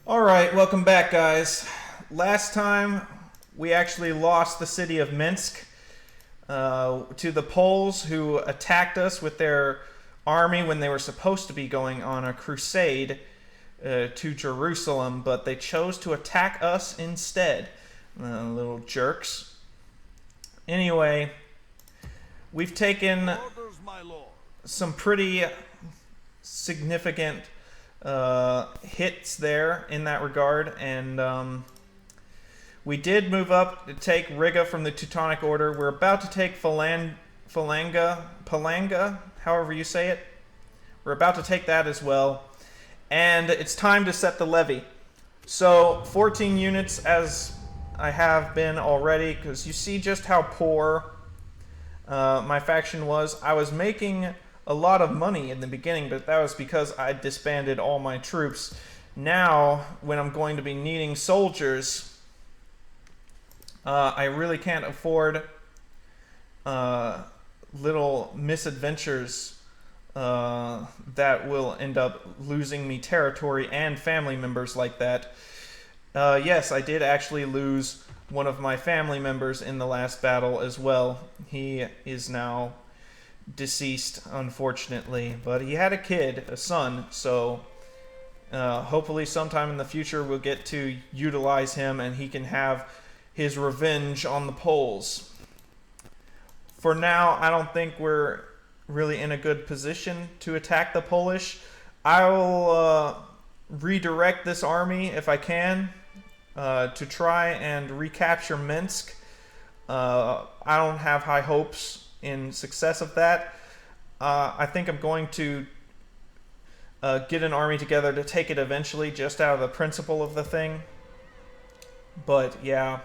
Alright, welcome back, guys. Last time, we actually lost the city of Mensk to the Poles, who attacked us with their army when they were supposed to be going on a crusade to Jerusalem, but they chose to attack us instead. Little jerks. Anyway, we've taken some pretty significant hits there in that regard, and we did move up to take Riga from the Teutonic Order. We're about to take Palanga, however you say it. We're about to take that as well, and it's time to set the levy. So 14 units, as I have been already, because you see just how poor my faction was. I was making a lot of money in the beginning, but that was because I disbanded all my troops. Now, when I'm going to be needing soldiers, I really can't afford little misadventures that will end up losing me territory and family members like that. Yes, I did actually lose one of my family members in the last battle as well. He is now deceased, unfortunately, but he had a kid, a son, so hopefully sometime in the future we'll get to utilize him and he can have his revenge on the Poles. For now, I don't think we're really in a good position to attack the Polish. I'll redirect this army if I can to try and recapture Mensk. I don't have high hopes in success of that. I think I'm going to get an army together to take it eventually, just out of the principle of the thing. But yeah,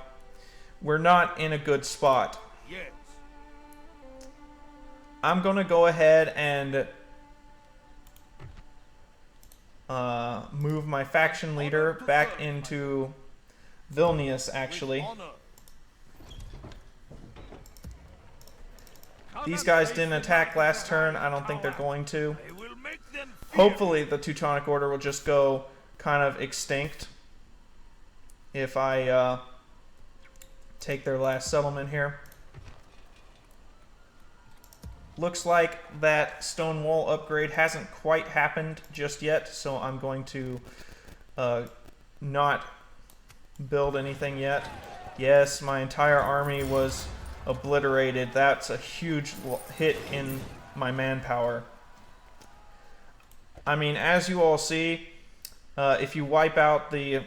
we're not in a good spot. Yes. I'm going to go ahead and move my faction leader back into Vilnius, actually. These guys didn't attack last turn. I don't think they're going to. Hopefully the Teutonic Order will just go kind of extinct if I take their last settlement here. Looks like that stone wall upgrade hasn't quite happened just yet, so I'm going to not build anything yet. Yes, my entire army was obliterated. That's a huge hit in my manpower. I mean, as you all see, if you wipe out the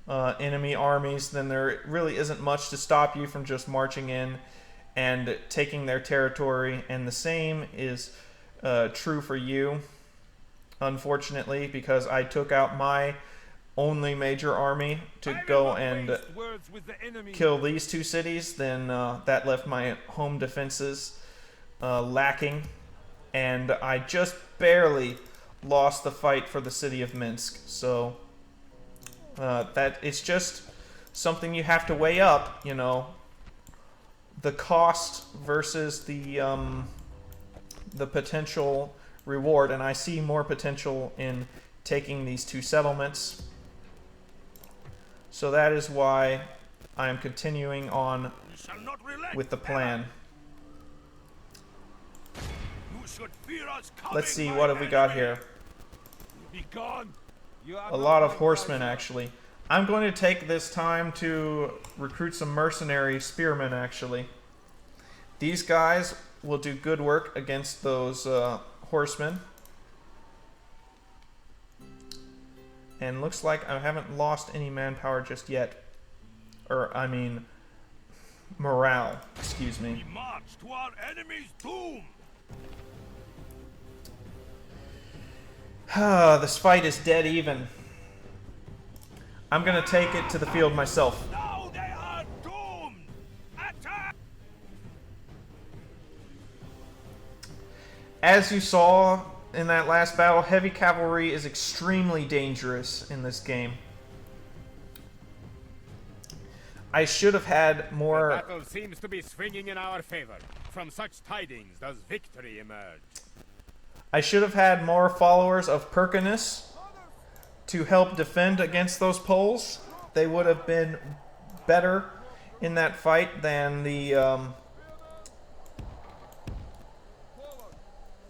enemy armies, then there really isn't much to stop you from just marching in and taking their territory, and the same is true for you, unfortunately, because I took out my only major army to go and kill these two cities. Then that left my home defenses lacking, and I just barely lost the fight for the city of Minsk. So that it's just something you have to weigh up, you know, the cost versus the potential reward, and I see more potential in taking these two settlements. So that is why I am continuing on with the plan. Let's see, what have we got here? A lot of horsemen, actually. I'm going to take this time to recruit some mercenary spearmen, actually. These guys will do good work against those horsemen. And looks like I haven't lost any manpower just yet. Or, I mean, morale, excuse me. We march to our enemy's doom. This fight is dead even. I'm gonna take it to the field myself. Now they are doomed. Attack! As you saw in that last battle, heavy cavalry is extremely dangerous in this game. I should have had more. The battle seems to be swinging in our favor. From such tidings does victory emerge. I should have had more followers of Perkinus to help defend against those Poles. They would have been better in that fight than the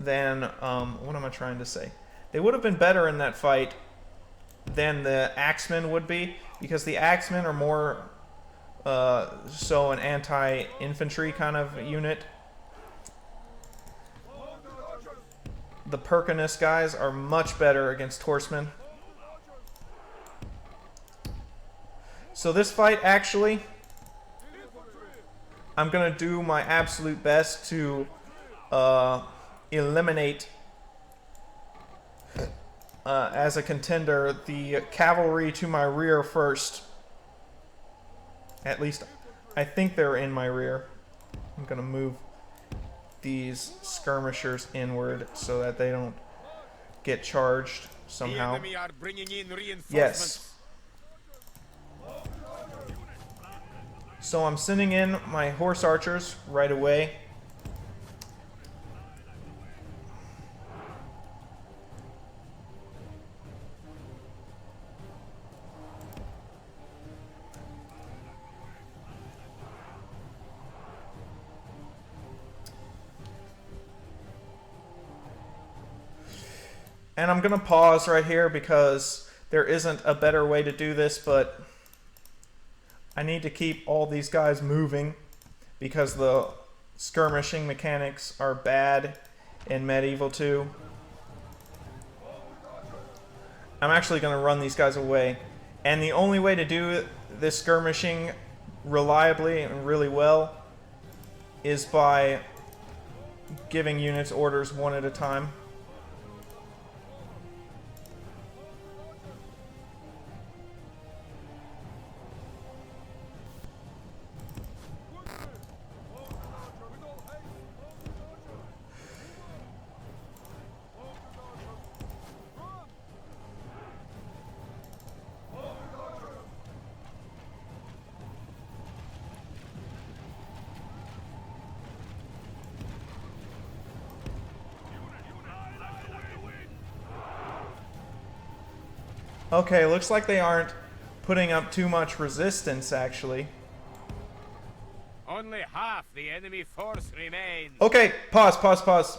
what am I trying to say? They would have been better in that fight than the Axemen would be, because the Axemen are more so an anti-infantry kind of unit. The Perkinus guys are much better against horsemen. So this fight, actually, I'm going to do my absolute best to eliminate, as a contender, the cavalry to my rear first. At least, I think they're in my rear. I'm going to move these skirmishers inward so that they don't get charged somehow. The enemy are bringing in reinforcements. Yes. So I'm sending in my horse archers right away. And I'm going to pause right here because there isn't a better way to do this, but I need to keep all these guys moving because the skirmishing mechanics are bad in Medieval 2. I'm actually going to run these guys away. And the only way to do this skirmishing reliably and really well is by giving units orders one at a time. Okay, looks like they aren't putting up too much resistance, actually. Only half the enemy force remains. Okay, pause.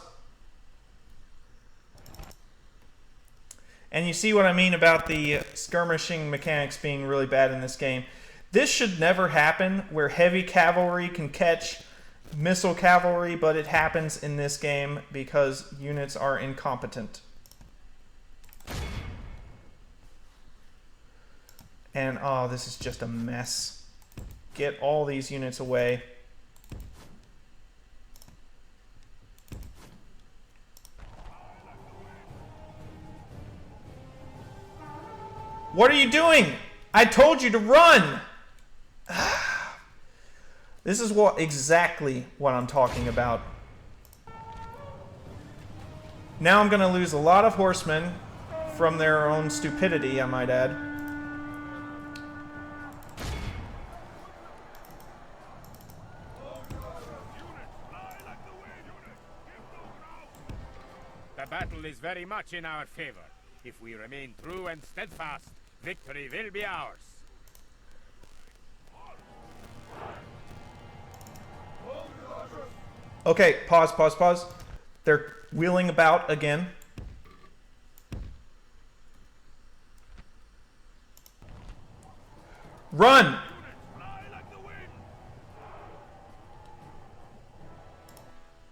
And you see what I mean about the skirmishing mechanics being really bad in this game. This should never happen, where heavy cavalry can catch missile cavalry, but it happens in this game because units are incompetent. And, oh, this is just a mess. Get all these units away. What are you doing? I told you to run! This is exactly what I'm talking about. Now I'm going to lose a lot of horsemen from their own stupidity, I might add. The battle is very much in our favor. If we remain true and steadfast, victory will be ours. Okay, pause. They're wheeling about again. Run!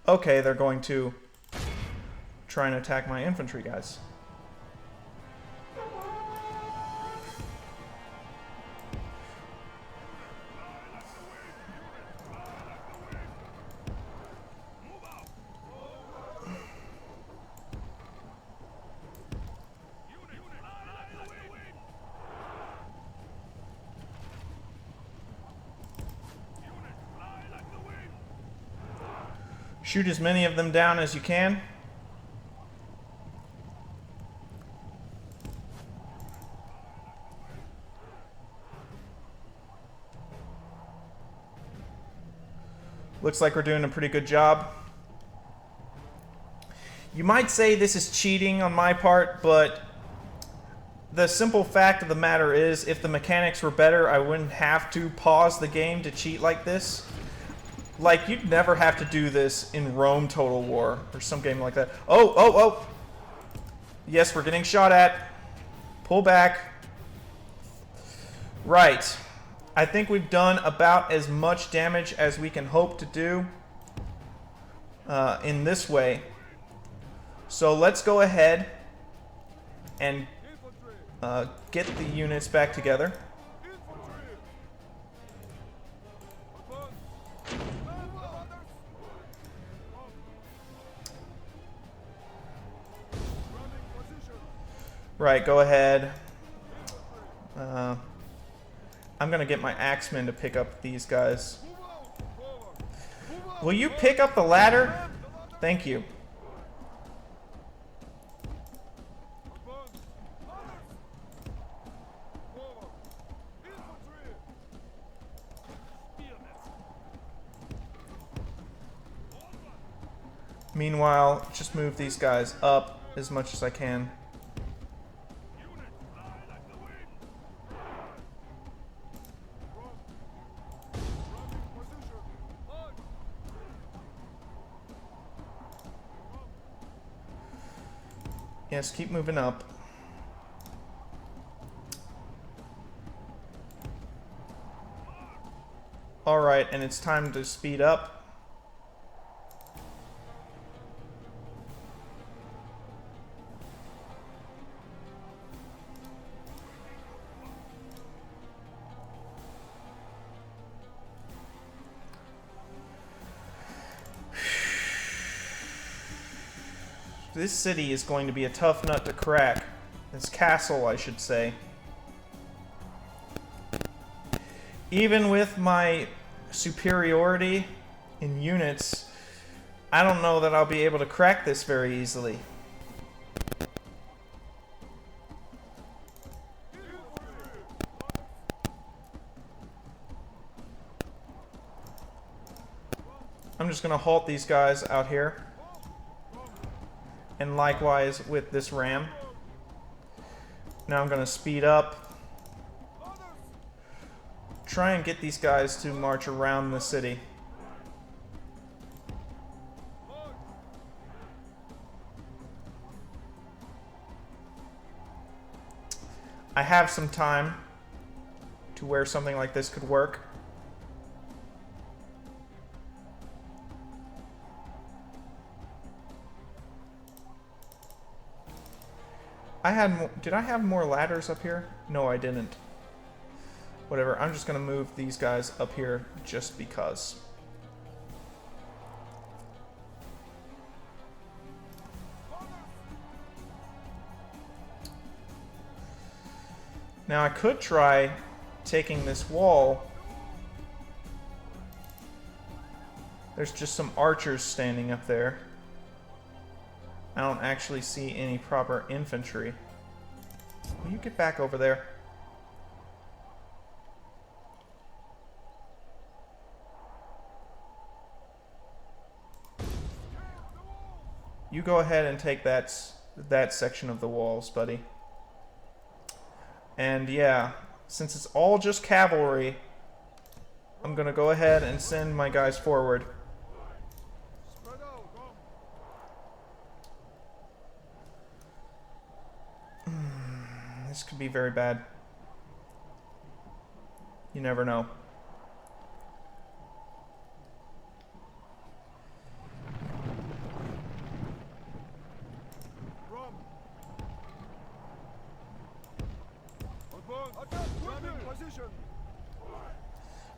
Okay, they're going to try and attack my infantry guys. Shoot as many of them down as you can. Looks like we're doing a pretty good job. You might say this is cheating on my part, but the simple fact of the matter is, if the mechanics were better, I wouldn't have to pause the game to cheat like this. Like, you'd never have to do this in Rome Total War or some game like that. Oh, oh, oh! Yes, we're getting shot at. Pull back. Right. I think we've done about as much damage as we can hope to do in this way. So let's go ahead and get the units back together. Right, go ahead. I'm gonna get my axemen to pick up these guys. Will you pick up the ladder? Thank you. Meanwhile, just move these guys up as much as I can. Yes, keep moving up. Alright, and it's time to speed up. This city is going to be a tough nut to crack. This castle, I should say. Even with my superiority in units, I don't know that I'll be able to crack this very easily. I'm just going to halt these guys out here. And likewise with this ram. Now I'm going to speed up. Try and get these guys to march around the city. I have some time to where something like this could work. Did I have more ladders up here? No, I didn't. Whatever, I'm just gonna move these guys up here just because. Now I could try taking this wall. There's just some archers standing up there. I don't actually see any proper infantry. Will you get back over there? You go ahead and take that section of the walls, buddy. And yeah, since it's all just cavalry, I'm gonna go ahead and send my guys forward. This could be very bad. You never know.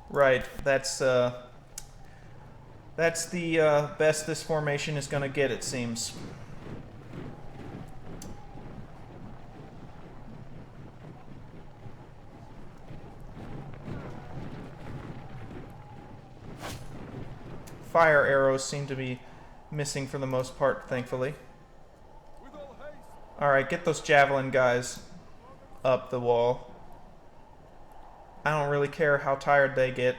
Right, that's the best this formation is going to get, it seems. Fire arrows seem to be missing for the most part, thankfully. Alright, get those javelin guys up the wall. I don't really care how tired they get.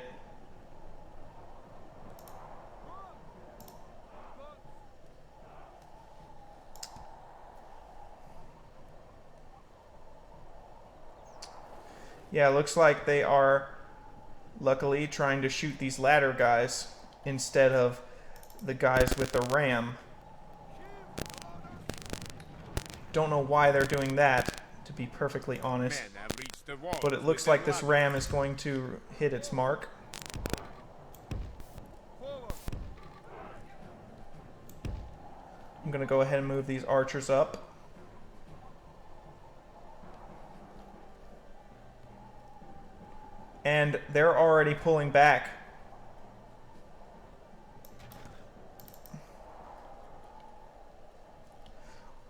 Yeah, looks like they are, luckily, trying to shoot these ladder guys instead of the guys with the ram. Don't know why they're doing that, to be perfectly honest. Men have reached the wall. But it looks like this ram is going to hit its mark. I'm going to go ahead and move these archers up. And they're already pulling back.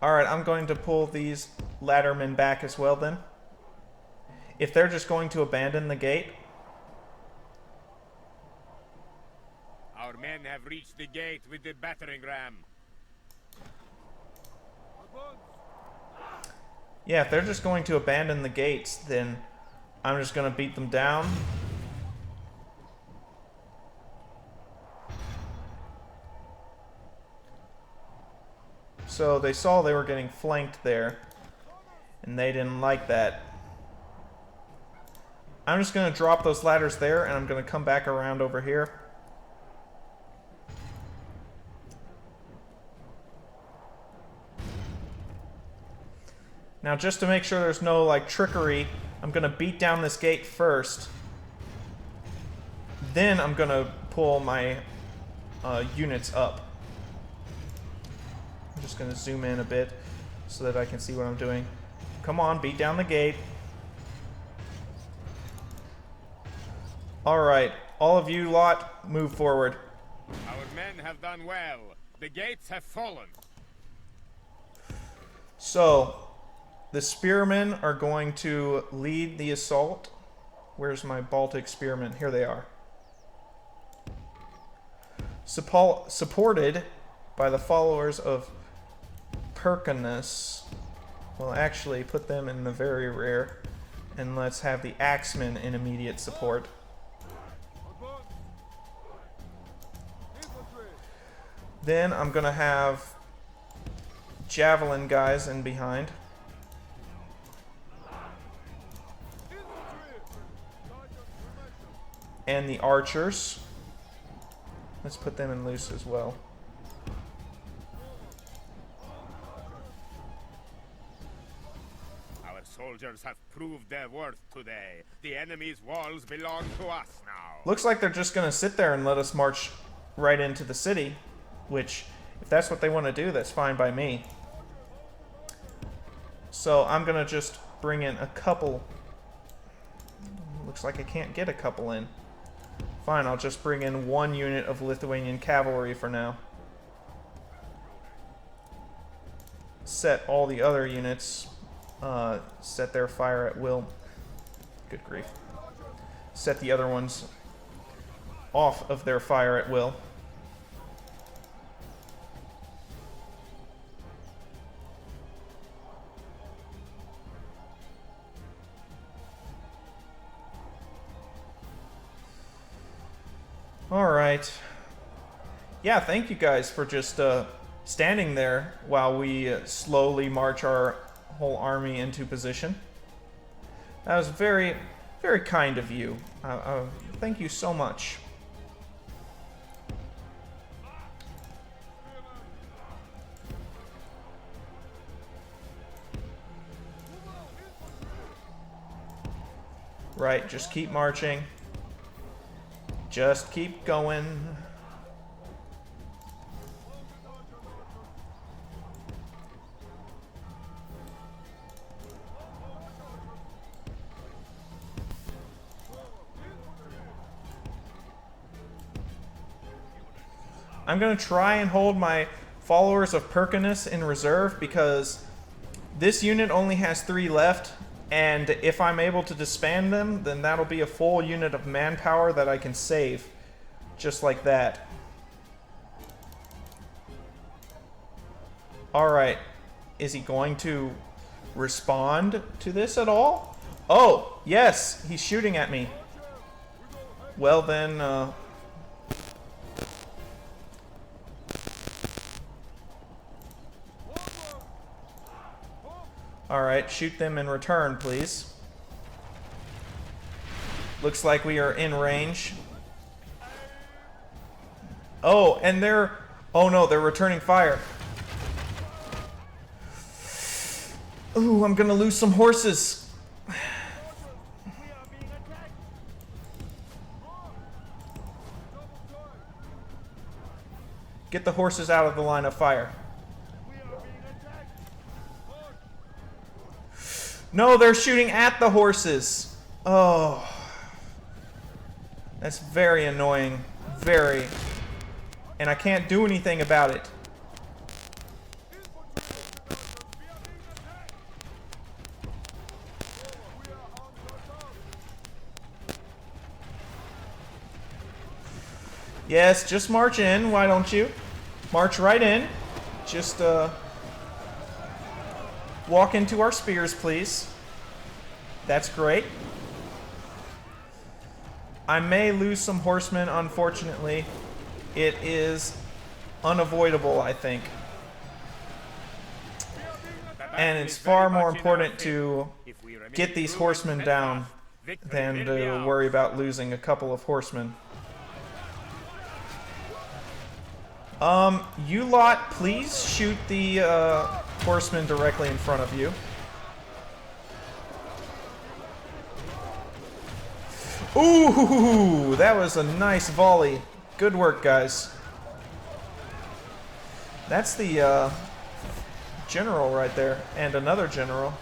Alright, I'm going to pull these laddermen back as well then. If they're just going to abandon the gate. Our men have reached the gate with the battering ram. Yeah, if they're just going to abandon the gates, then I'm just going to beat them down. So they saw they were getting flanked there, and they didn't like that. I'm just going to drop those ladders there, and I'm going to come back around over here. Now, just to make sure there's no, like, trickery, I'm going to beat down this gate first. Then I'm going to pull my units up. I'm just going to zoom in a bit so that I can see what I'm doing. Come on, beat down the gate. Alright, all of you lot, move forward. Our men have done well. The gates have fallen. So, the spearmen are going to lead the assault. Where's my Baltic spearmen? Here they are. Supported by the followers of Perkinus. Well, actually, put them in the very rear. And let's have the axemen in immediate support. Then I'm going to have javelin guys in behind. And the archers. Let's put them in loose as well. Our soldiers have proved their worth today. The enemy's walls belong to us now. Looks like they're just going to sit there and let us march right into the city. Which, if that's what they want to do, that's fine by me. So I'm going to just bring in a couple. Looks like I can't get a couple in. Fine, I'll just bring in one unit of Lithuanian cavalry for now. Set all the other units. Set their fire at will. Good grief. Set the other ones off of their fire at will. Alright. Yeah, thank you guys for just standing there while we slowly march our whole army into position. That was very, very kind of you. Thank you so much. Right, just keep marching. Just keep going. I'm going to try and hold my followers of Perkinus in reserve because this unit only has 3 left. And if I'm able to disband them, then that'll be a full unit of manpower that I can save. Just like that. Alright. Is he going to respond to this at all? Oh, yes! He's shooting at me. Well then, Alright, shoot them in return, please. Looks like we are in range. Oh, and they're... Oh no, they're returning fire. Ooh, I'm gonna lose some horses. Get the horses out of the line of fire. No, they're shooting at the horses. Oh. That's very annoying. Very. And I can't do anything about it. Yes, just march in, why don't you? March right in. Just, walk into our spears, please. That's great. I may lose some horsemen, unfortunately. It is unavoidable, I think. And it's far more important to get these horsemen down than to worry about losing a couple of horsemen. You lot, please shoot the horsemen directly in front of you. Ooh, that was a nice volley. Good work, guys. That's the general right there, and another general.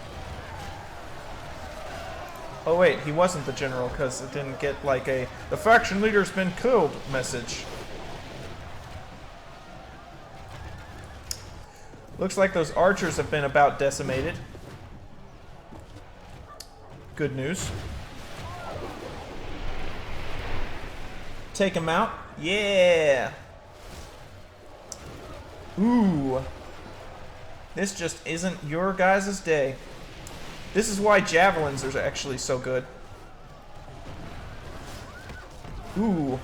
Oh wait, he wasn't the general because it didn't get like a "the faction leader's been killed" message. Looks like those archers have been about decimated. Good news. Take him out. Yeah. Ooh. This just isn't your guys' day. This is why javelins are actually so good. Ooh.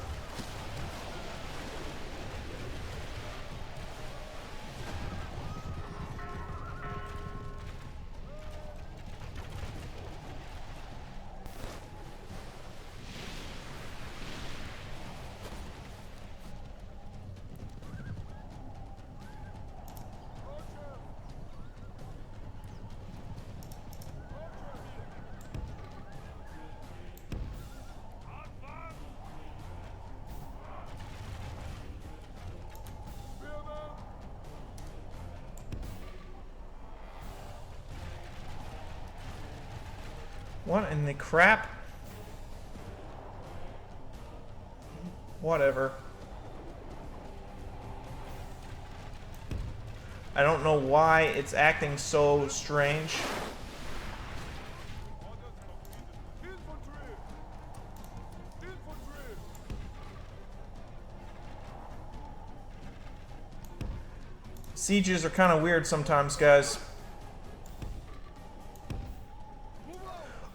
What in the crap? Whatever. I don't know why it's acting so strange. Sieges are kind of weird sometimes, guys.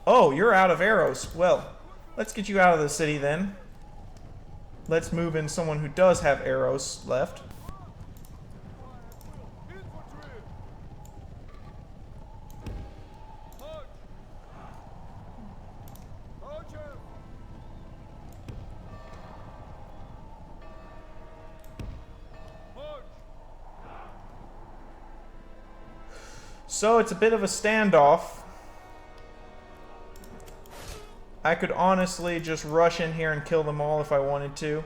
Oh, you're out of arrows. Well, let's get you out of the city then. Let's move in someone who does have arrows left. So it's a bit of a standoff. I could honestly just rush in here and kill them all if I wanted to.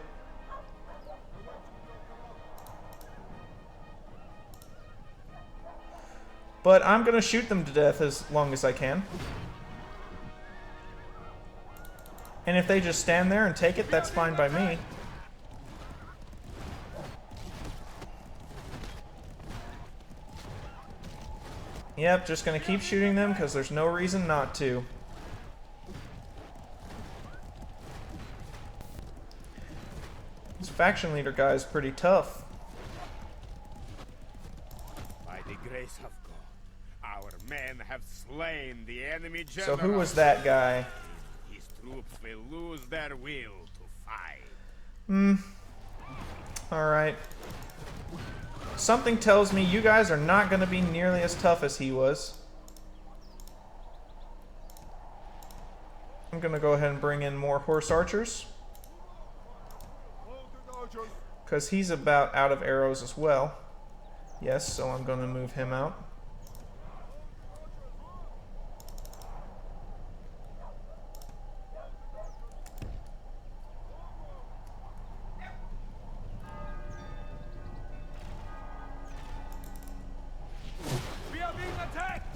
But I'm gonna shoot them to death as long as I can. And if they just stand there and take it, that's fine by me. Yep, just gonna keep shooting them because there's no reason not to. This faction leader guy is pretty tough. By the grace of God, our men have slain the enemy general. So who was that guy? His troops will lose their will to fight. Alright. Something tells me you guys are not going to be nearly as tough as he was. I'm going to go ahead and bring in more horse archers, because he's about out of arrows as well. Yes, so I'm going to move him out. We are being attacked!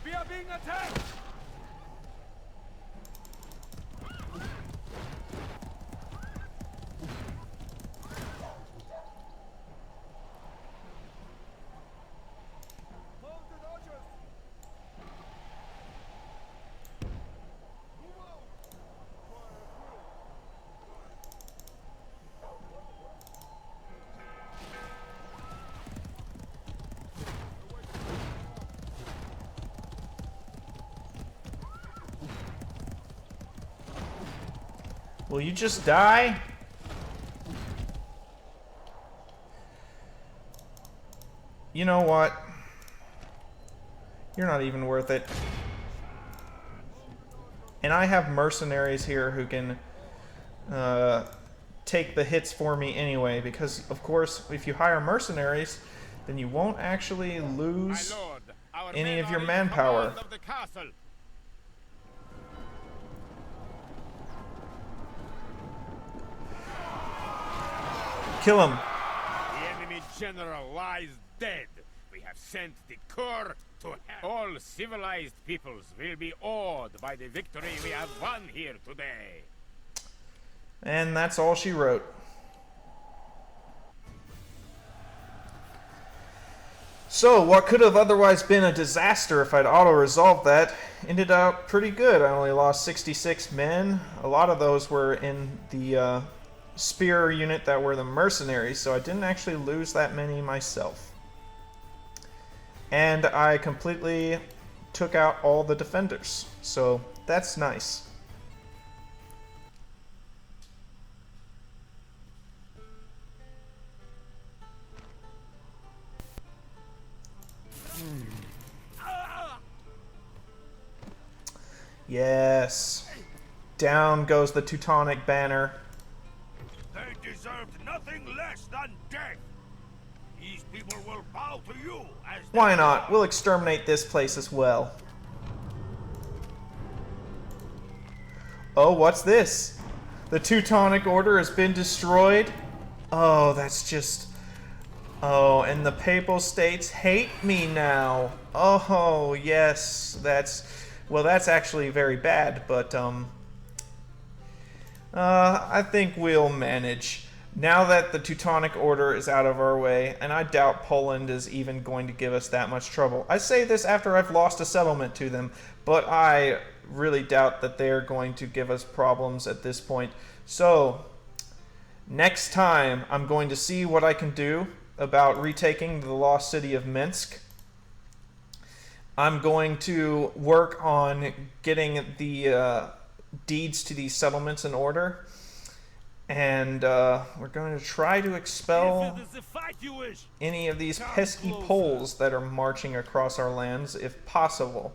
We are being attacked! Will you just die? You know what? You're not even worth it. And I have mercenaries here who can take the hits for me anyway, because of course if you hire mercenaries, then you won't actually lose My lord, our any men of your are in manpower. command of the castle. Kill him. The enemy general lies dead. We have sent the corps to hell. All civilized peoples will be awed by the victory we have won here today. And that's all she wrote. So, what could have otherwise been a disaster if I'd auto-resolved that ended up pretty good. I only lost 66 men. A lot of those were in the spear unit that were the mercenaries, so I didn't actually lose that many myself. And I completely took out all the defenders, so that's nice. Yes. Down goes the Teutonic banner. They deserved nothing less than death. These people will bow to you as Why their not? god. We'll exterminate this place as well. Oh, what's this? The Teutonic Order has been destroyed? Oh, that's just... Oh, and the Papal States hate me now. Oh, yes, that's... Well, that's actually very bad, but, I think we'll manage. Now that the Teutonic Order is out of our way, and I doubt Poland is even going to give us that much trouble. I say this after I've lost a settlement to them, but I really doubt that they're going to give us problems at this point. So, next time, I'm going to see what I can do about retaking the lost city of Mensk. I'm going to work on getting the deeds to these settlements in order. And we're going to try to expel If it is the fight you wish, any of these come pesky closer. Poles that are marching across our lands, if possible.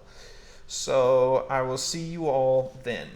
So I will see you all then.